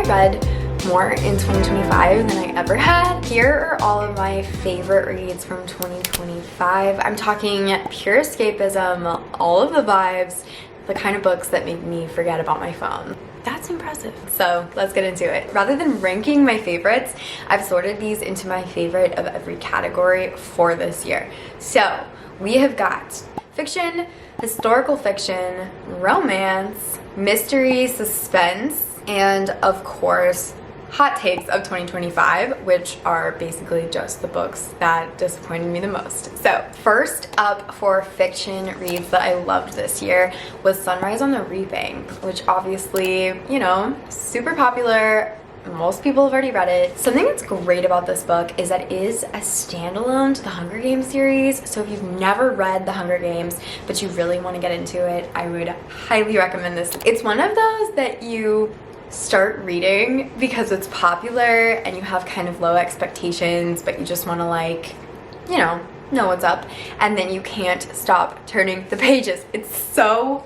read more in 2025 than I ever had. Here are all of my favorite reads from 2025. I'm talking pure escapism, all of the vibes, the kind of books that make me forget about my phone. That's impressive. So let's get into it. Rather than ranking my favorites, I've sorted these into my favorite of every category for this year. So we have got fiction, historical fiction, romance, mystery, suspense, and of course, hot takes of 2025, which are basically just the books that disappointed me the most. So first up for fiction reads that I loved this year was Sunrise on the Reaping, which obviously, you know, super popular. Most people have already read it. Something that's great about this book is that it is a standalone to the Hunger Games series. So if you've never read the Hunger Games, but you really want to get into it, I would highly recommend this. It's one of those that you start reading because it's popular and you have kind of low expectations, but you just want to, like, you know what's up, and then you can't stop turning the pages. It's so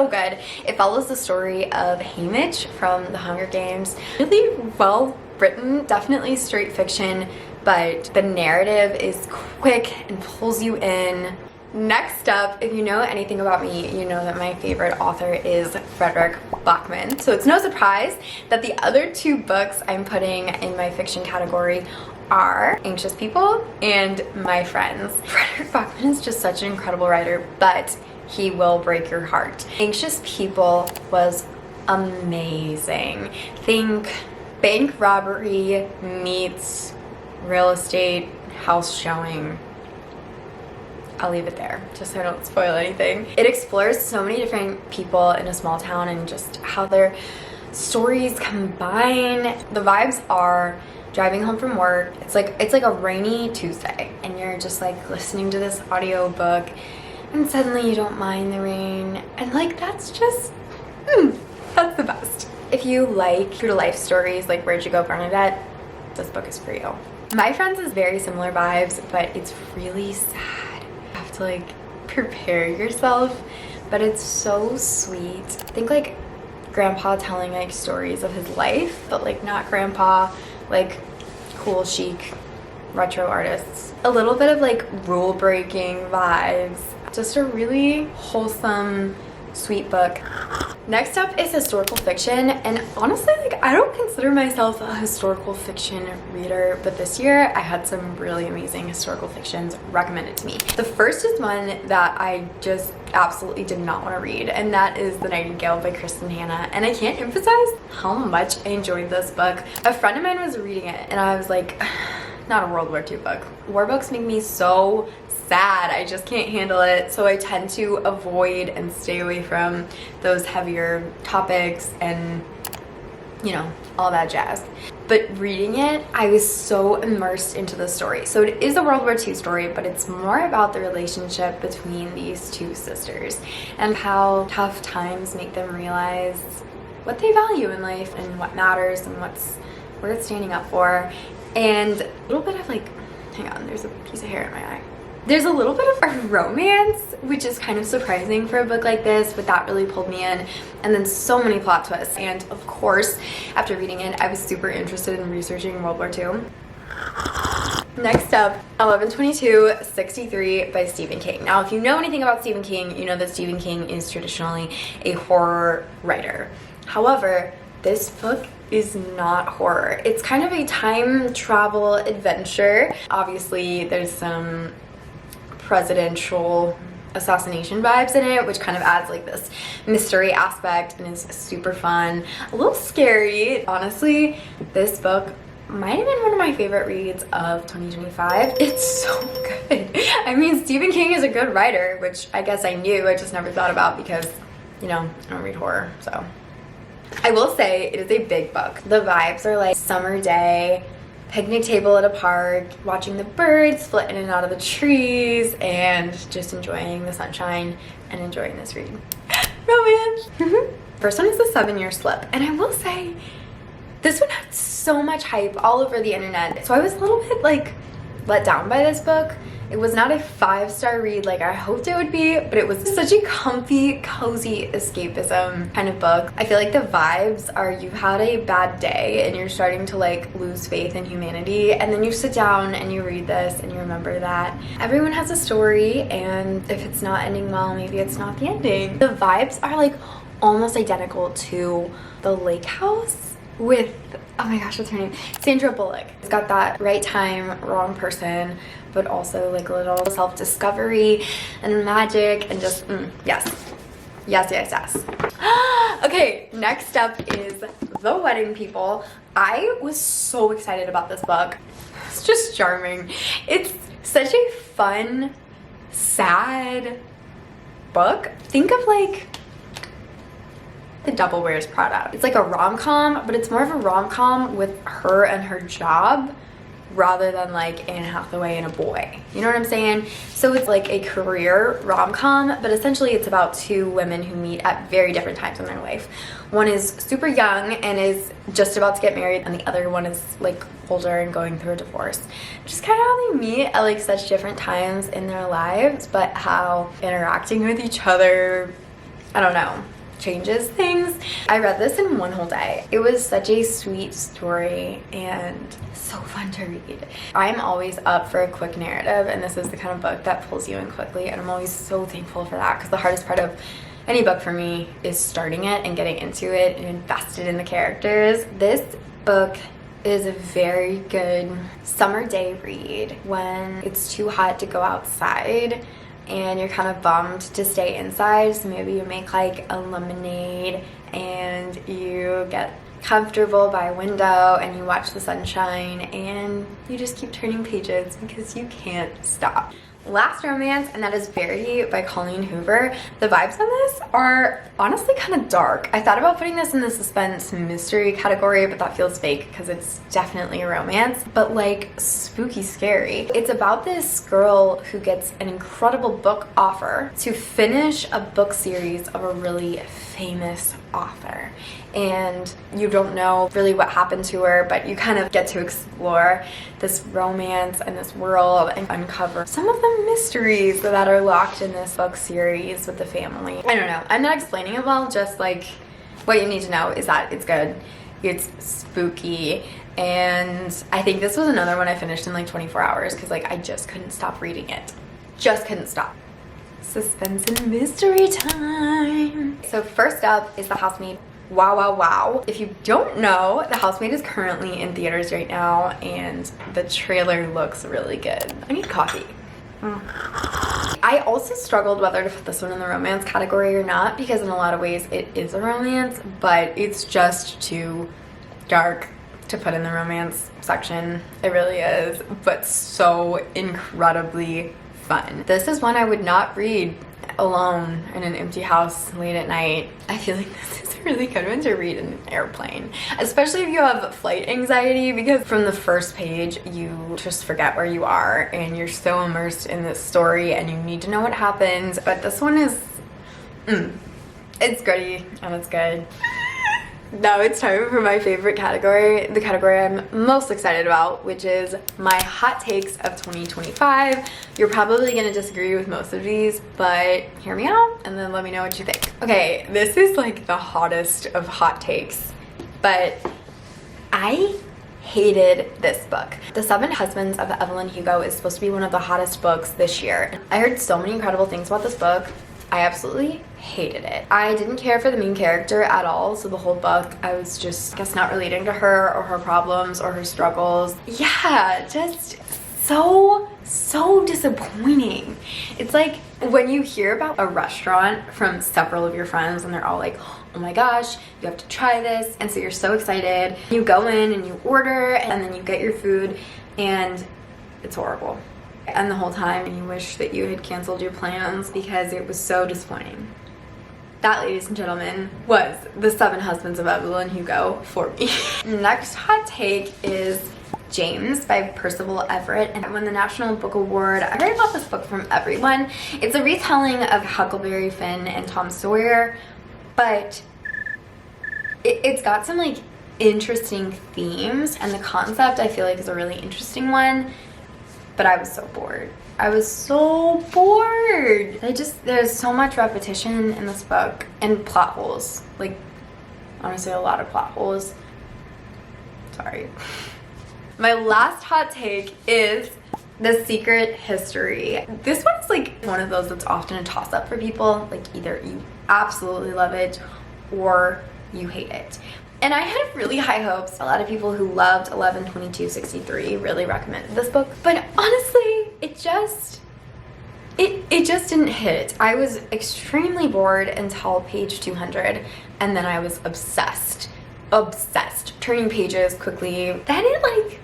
good. It follows the story of Haymitch from the Hunger Games. Really well written, definitely straight fiction, but the narrative is quick and pulls you in. Next up, if you know anything about me, you know that my favorite author is Frederick Bachman. So it's no surprise that the other two books I'm putting in my fiction category are Anxious People and My Friends. Frederick Bachman is just such an incredible writer, but he will break your heart. Anxious People was amazing. Think bank robbery meets real estate house showing. I'll leave it there, just so I don't spoil anything. It explores so many different people in a small town and just how their stories combine. The vibes are driving home from work. It's like a rainy Tuesday, and you're just like listening to this audio book, and suddenly you don't mind the rain, and like that's just, that's the best. If you like true to life stories like Where'd You Go, Bernadette, this book is for you. My Friends is very similar vibes, but it's really sad. To like prepare yourself, but it's so sweet. Think like grandpa telling like stories of his life, but like not grandpa, like cool chic retro artists. A little bit of like rule breaking vibes. Just a really wholesome, sweet book. Next up is historical fiction, and honestly, like, I don't consider myself a historical fiction reader, but this year I had some really amazing historical fictions recommended to me. The first is one that I just absolutely did not want to read, and that is The Nightingale by Kristen Hanna, and I can't emphasize how much I enjoyed this book. A friend of mine was reading it, and I was like, not a World War II book. War books make me so sad. I just can't handle it. So I tend to avoid and stay away from those heavier topics and, you know, all that jazz. But reading it, I was so immersed into the story. So it is a World War II story, but it's more about the relationship between these two sisters and how tough times make them realize what they value in life and what matters and what's worth standing up for. And a little bit of like, hang on, there's a piece of hair in my eye. There's a little bit of a romance, which is kind of surprising for a book like this, but that really pulled me in. And then so many plot twists. And of course, after reading it, I was super interested in researching World War II. Next up, 11/22/63 by Stephen King. Now, if you know anything about Stephen King, you know that Stephen King is traditionally a horror writer. However, this book is not horror. It's kind of a time travel adventure. Obviously, there's some presidential assassination vibes in it, which kind of adds like this mystery aspect and is super fun. A little scary. Honestly, this book might have been one of my favorite reads of 2025. It's so good. I mean, Stephen King is a good writer, which I guess I knew, I just never thought about because, you know, I don't read horror, so. I will say it is a big book. The vibes are like summer day, picnic table at a park, watching the birds flit in and out of the trees, and just enjoying the sunshine and enjoying this read. Romance! First one is The 7-Year Slip, and I will say this one had so much hype all over the internet, so I was a little bit like let down by this book It was not a 5-star read like I hoped it would be, but it was such a comfy, cozy escapism kind of book. I feel like the vibes are you've had a bad day and you're starting to like lose faith in humanity, and then you sit down and you read this and you remember that everyone has a story, and if it's not ending well, maybe it's not the ending. The vibes are like almost identical to The Lake House with, oh my gosh, what's her name? Sandra Bullock. It's got that right time, wrong person, but also like a little self-discovery and magic and just, yes. Yes, yes, yes. Okay, next up is The Wedding People. I was so excited about this book. It's just charming. It's such a fun, sad book. Think of like The Devil Wears Prada. It's like a rom-com, but it's more of a rom-com with her and her job rather than like Anne Hathaway and a boy. You know what I'm saying? So it's like a career rom-com, but essentially it's about two women who meet at very different times in their life. One is super young and is just about to get married, and the other one is like older and going through a divorce. Just kind of how they meet at like such different times in their lives, but how interacting with each other, I don't know, changes things. I read this in one whole day. It was such a sweet story and so fun to read. I'm always up for a quick narrative, and this is the kind of book that pulls you in quickly, and I'm always so thankful for that, because the hardest part of any book for me is starting it and getting into it and invested in the characters. This book is a very good summer day read when it's too hot to go outside and you're kind of bummed to stay inside, so maybe you make like a lemonade and you get comfortable by a window and you watch the sunshine and you just keep turning pages because you can't stop. Last romance, and that is Verity by Colleen Hoover. The vibes on this are honestly kind of dark. I thought about putting this in the suspense mystery category, but that feels fake because it's definitely a romance, but like spooky scary. It's about this girl who gets an incredible book offer to finish a book series of a really famous author, and you don't know really what happened to her, but you kind of get to explore this romance and this world and uncover some of the mysteries that are locked in this book series with the family. I don't know, I'm not explaining it well, just like what you need to know is that it's good, it's spooky, and I think this was another one I finished in like 24 hours because like I just couldn't stop reading it. Just couldn't stop. Suspense and mystery time. So first up is The Housemaid. Wow, wow, wow. If you don't know, The Housemaid is currently in theaters right now, and the trailer looks really good. I need coffee. I also struggled whether to put this one in the romance category or not, because in a lot of ways it is a romance, but it's just too dark to put in the romance section. It really is, but so incredibly fun. This is one I would not read alone in an empty house late at night. I feel like this is a really good one to read in an airplane, especially if you have flight anxiety, because from the first page you just forget where you are and you're so immersed in this story and you need to know what happens. But this one is it's gritty and it's good. Now it's time for my favorite category, the category I'm most excited about, which is my hot takes of 2025. You're probably gonna disagree with most of these, but hear me out and then let me know what you think. Okay, this is like the hottest of hot takes, but I hated this book. The Seven Husbands of Evelyn Hugo is supposed to be one of the hottest books this year. I heard so many incredible things about this book. I absolutely hated it. I didn't care for the main character at all, so the whole book I was just, I guess, not relating to her or her problems or her struggles. Yeah, just so disappointing. It's like when you hear about a restaurant from several of your friends and they're all like, oh my gosh, you have to try this, and so you're so excited. You go in and you order and then you get your food and it's horrible. And the whole time you wish that you had canceled your plans because it was so disappointing. That, ladies and gentlemen, was The Seven Husbands of Evelyn Hugo for me. Next hot take is James by Percival Everett, and it won the National Book Award. I heard about this book from everyone. It's a retelling of Huckleberry Finn and Tom Sawyer, but it's got some like interesting themes, and the concept I feel like is a really interesting one. but I was so bored. I was so bored. There's so much repetition in this book and plot holes. Like, honestly, a lot of plot holes. Sorry. My last hot take is The Secret History. This one is like one of those that's often a toss-up for people. Like, either you absolutely love it or you hate it. And I had really high hopes. A lot of people who loved 11/22/63 really recommended this book. But honestly, it just didn't hit. I was extremely bored until page 200, and then I was obsessed. Obsessed. Turning pages quickly. Then it like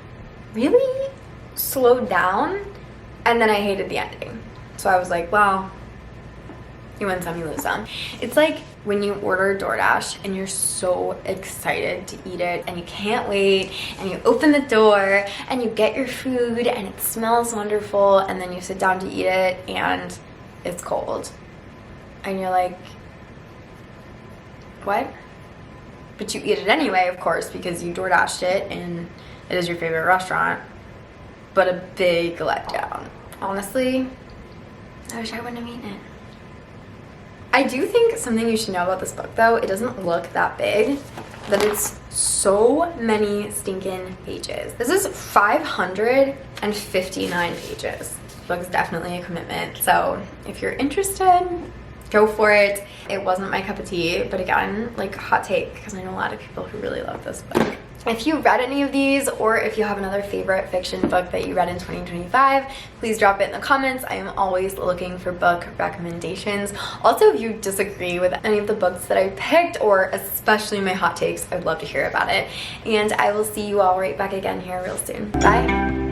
really slowed down, and then I hated the ending. So I was like, well, you win some, you lose some. It's like when you order DoorDash and you're so excited to eat it and you can't wait, and you open the door and you get your food and it smells wonderful, and then you sit down to eat it and it's cold. And you're like, what? But you eat it anyway, of course, because you DoorDashed it and it is your favorite restaurant. But a big letdown. Honestly, I wish I wouldn't have eaten it. I do think something you should know about this book, though, it doesn't look that big, but it's so many stinking pages. This is 559 pages. This book is definitely a commitment. So if you're interested, go for it. It wasn't my cup of tea, but again, like, hot take, because I know a lot of people who really love this book. If you read any of these, or if you have another favorite fiction book that you read in 2025, please drop it in the comments. I am always looking for book recommendations. Also, if you disagree with any of the books that I picked, or especially my hot takes, I would love to hear about it. And I will see you all right back again here real soon. Bye.